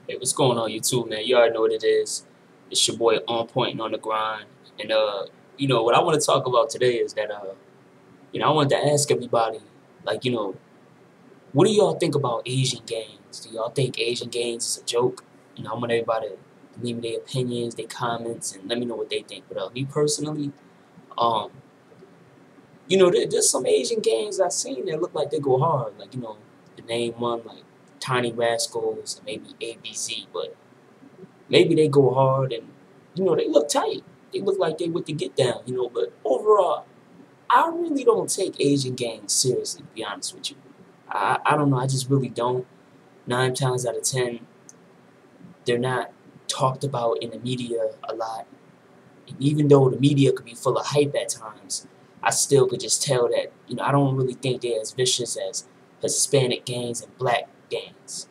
Hey, what's going on YouTube, man? You already know what it is. It's your boy On Point and on the grind. And what I want to talk about today is that I wanted to ask everybody, like, what do y'all think about Asian games? Do y'all think Asian games is a joke? I want everybody to leave me their opinions, their comments, and let me know what they think. But me personally, um, there's some Asian games I've seen that look like they go hard. Like, the name one, like Tiny Rascals and maybe ABC, but maybe they go hard and they look tight. They look like they with the get down, but overall, I really don't take Asian gangs seriously, to be honest with you. I don't know, I just really don't. 9 times out of 10, they're not talked about in the media a lot. And even though the media could be full of hype at times, I still could just tell that, I don't really think they're as vicious as Hispanic gangs and black gangs.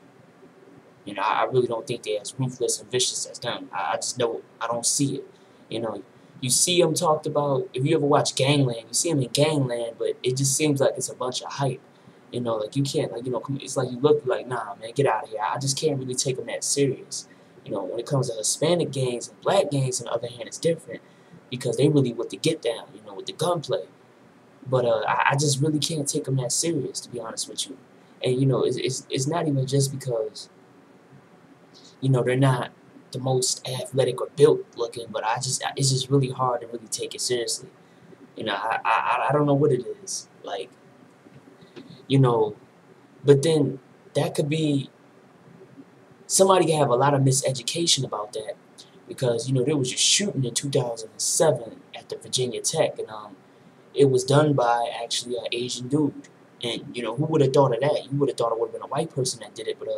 I really don't think they're as ruthless and vicious as them. I just know I don't see it. You see them talked about. If you ever watch Gangland, you see them in Gangland, but it just seems like it's a bunch of hype. Like you can't, it's like you look like, nah, man, get out of here. I just can't really take them that serious. When it comes to Hispanic gangs and black gangs, on the other hand, it's different because they really with the get down, with the gunplay. But I just really can't take them that serious, to be honest with you. And it's not even just because they're not the most athletic or built looking, but it's just really hard to really take it seriously. I don't know what it is. Like, but then that could be, somebody could have a lot of miseducation about that because, there was a shooting in 2007 at the Virginia Tech, and it was done by actually an Asian dude. And, who would have thought of that? You would have thought it would have been a white person that did it, but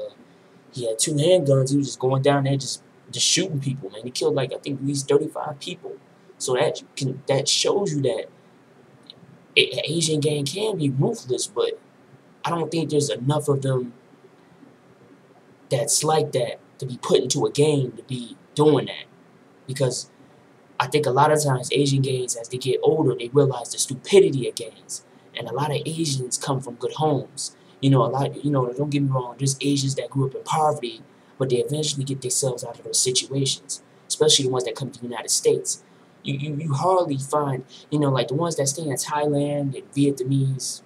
he had 2 handguns. He was just going down there, just shooting people, man. He killed I think at least 35 people. So that shows you that an Asian gang can be ruthless, but I don't think there's enough of them that's like that to be put into a game to be doing that. Because I think a lot of times Asian gangs, as they get older, they realize the stupidity of gangs. And a lot of Asians come from good homes. Don't get me wrong, there's Asians that grew up in poverty, but they eventually get themselves out of those situations, especially the ones that come to the United States. You hardly find, like the ones that stay in Thailand and Vietnamese,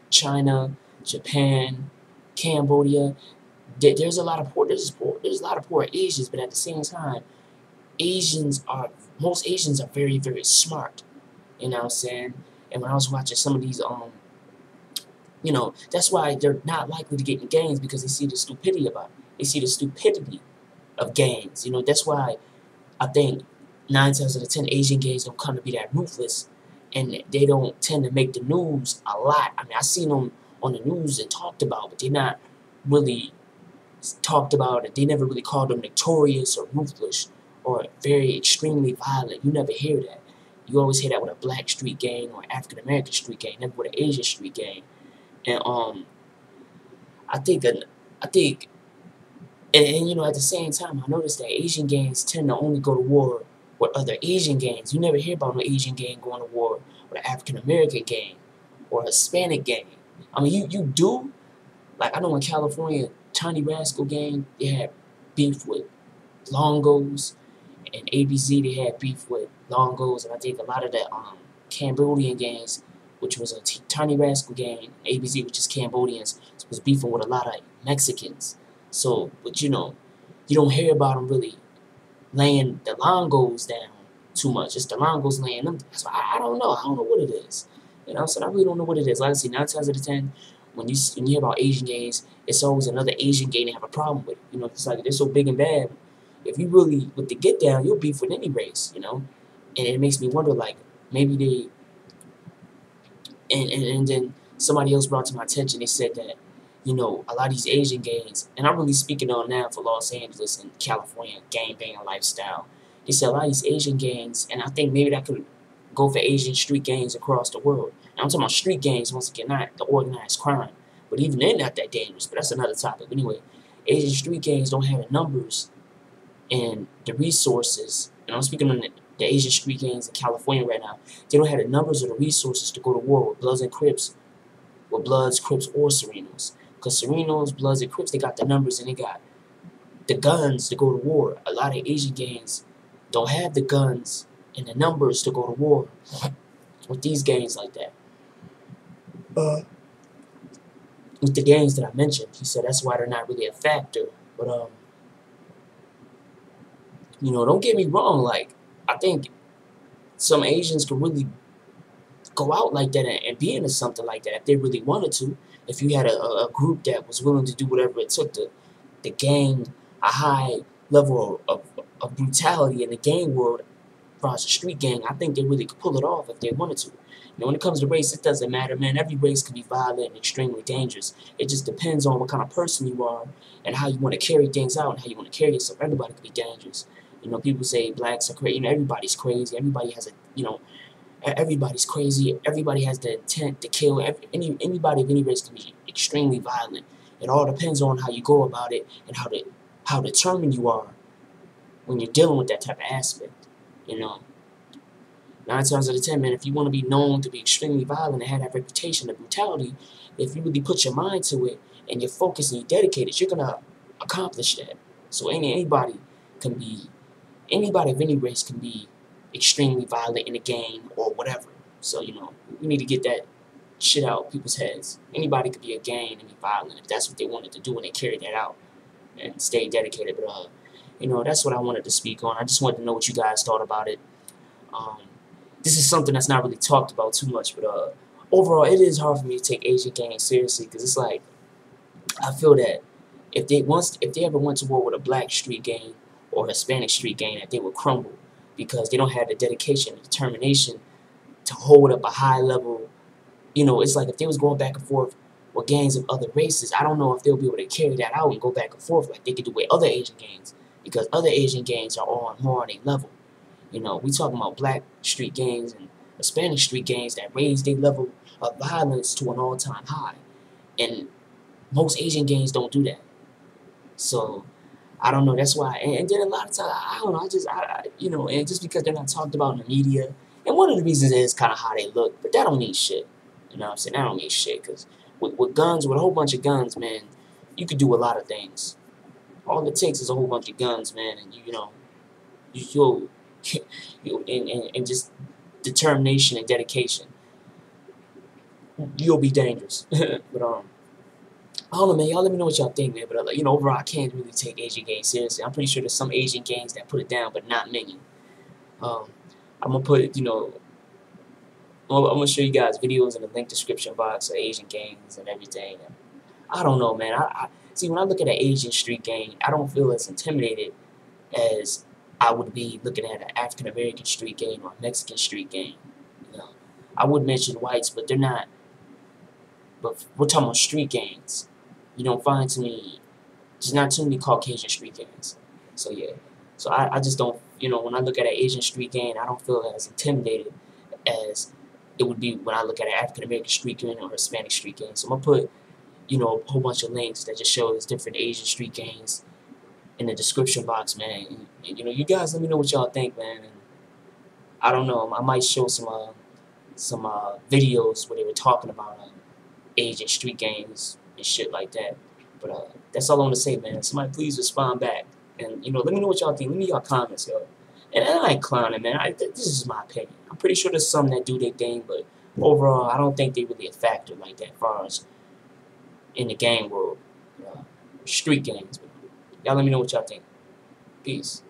China, Japan, Cambodia. There's a lot of poor Asians, but at the same time, most Asians are very, very smart. You know what I'm saying? And when I was watching some of these that's why they're not likely to get in gangs, because they see the stupidity about it. They see the stupidity of gangs. That's why I think 9 times out of 10 Asian gangs don't come to be that ruthless, and they don't tend to make the news a lot. I mean, I seen them on the news and talked about, but they're not really talked about it. They never really called them notorious or ruthless or very extremely violent. You never hear that. You always hear that with a black street gang or African American street gang, never with an Asian street gang. And I think, and at the same time, I noticed that Asian gangs tend to only go to war with other Asian gangs. You never hear about no Asian gang going to war with an African American gang or a Hispanic gang. I mean, you do. Like, I know in California, Tiny Rascal gang, they had beef with Longos, and ABC, they had beef with Longos, and I think a lot of the Cambodian gangs, which was a Tiny Rascal gang, ABC, which is Cambodians, was beefing with a lot of Mexicans. So, but you don't hear about them really laying the Longos down too much. It's the Longos laying them down. So I don't know. I don't know what it is. So I really don't know what it is. Like I say, 9 times out of 10, when you hear about Asian gangs, it's always another Asian gang they have a problem with. It's like they're so big and bad. If you really with the get down, you'll beef with any race. And it makes me wonder, like, maybe they. And then somebody else brought to my attention, they said that, a lot of these Asian gangs, and I'm really speaking on now for Los Angeles and California, gangbanging lifestyle. They said a lot of these Asian gangs, and I think maybe that could go for Asian street gangs across the world. And I'm talking about street gangs, once again, not the organized crime. But even they're not that dangerous, but that's another topic. But anyway, Asian street gangs don't have the numbers and the resources, and I'm speaking on the Asian street gangs in California right now. They don't have the numbers or the resources to go to war with Bloods and Crips, or Serenos. Because Serenos, Bloods, and Crips, they got the numbers and they got the guns to go to war. A lot of Asian gangs don't have the guns and the numbers to go to war with these gangs like that. With the gangs that I mentioned, he said that's why they're not really a factor. But you know, don't get me wrong. Like, I think some Asians could really go out like that and be into something like that if they really wanted to. If you had a group that was willing to do whatever it took to gain a high level of brutality in the gang world, as far as a street gang, I think they really could pull it off if they wanted to. You know, when it comes to race, it doesn't matter, man. Every race can be violent and extremely dangerous. It just depends on what kind of person you are and how you want to carry things out and how you want to carry yourself. Everybody can be dangerous. You know, people say blacks are crazy. You know, everybody's crazy. Everybody has everybody's crazy. Everybody has the intent to kill. Anybody of any race can be extremely violent. It all depends on how you go about it and how determined you are when you're dealing with that type of aspect. You know, 9 times out of 10, man, if you want to be known to be extremely violent and have that reputation of brutality, if you really put your mind to it and you're focused and you're dedicated, you're gonna accomplish that. So anybody of any race can be extremely violent in a gang or whatever. So, you know, we need to get that shit out of people's heads. Anybody could be a gang and be violent if that's what they wanted to do and they carried that out and stay dedicated. But you know, that's what I wanted to speak on. I just wanted to know what you guys thought about it. This is something that's not really talked about too much, but overall, it is hard for me to take Asian gangs seriously because it's like I feel that if they ever went to war with a black street gang or Hispanic street gang, that they would crumble because they don't have the dedication and determination to hold up a high level. You know, it's like if they was going back and forth with gangs of other races, I don't know if they'll be able to carry that out and go back and forth like they could do with other Asian gangs, because other Asian gangs are all more on a level. You know, we talking about black street gangs and Hispanic street gangs that raise their level of violence to an all-time high. And most Asian gangs don't do that. So, I don't know, that's why. And then a lot of times, I don't know, you know, and just because they're not talked about in the media, and one of the reasons is kind of how they look, but that don't mean shit. You know what I'm saying? That don't mean shit, because with guns, with a whole bunch of guns, man, you could do a lot of things. All it takes is a whole bunch of guns, man, and you'll and just determination and dedication, you'll be dangerous. But I don't know, man. Y'all let me know what y'all think, man. But you know, overall, I can't really take Asian gangs seriously. I'm pretty sure there's some Asian gangs that put it down, but not many. I'm gonna put, you know, I'm gonna show you guys videos in the link description box of Asian gangs and everything. I don't know, man. I see, when I look at an Asian street gang, I don't feel as intimidated as I would be looking at an African American street gang or a Mexican street gang. You know, I would mention whites, but they're not. But we're talking about street gangs. You don't find too many. There's not too many Caucasian street gangs. So yeah. So I just don't. You know, when I look at an Asian street gang, I don't feel as intimidated as it would be when I look at an African American street gang or Hispanic street gang. So I'm gonna put, you know, a whole bunch of links that just shows different Asian street gangs in the description box, man. And, you know, you guys let me know what y'all think, man. And I don't know, I might show some videos where they were talking about Asian street gangs and shit like that. But that's all I want to say, man. Somebody please respond back, and you know, let me know what y'all think. Leave me your comments, yo. And I ain't clowning, man. This is my opinion. I'm pretty sure there's some that do their thing, but overall, I don't think they really a factor like that, as far as in the gang world, street gangs. Y'all let me know what y'all think. Peace.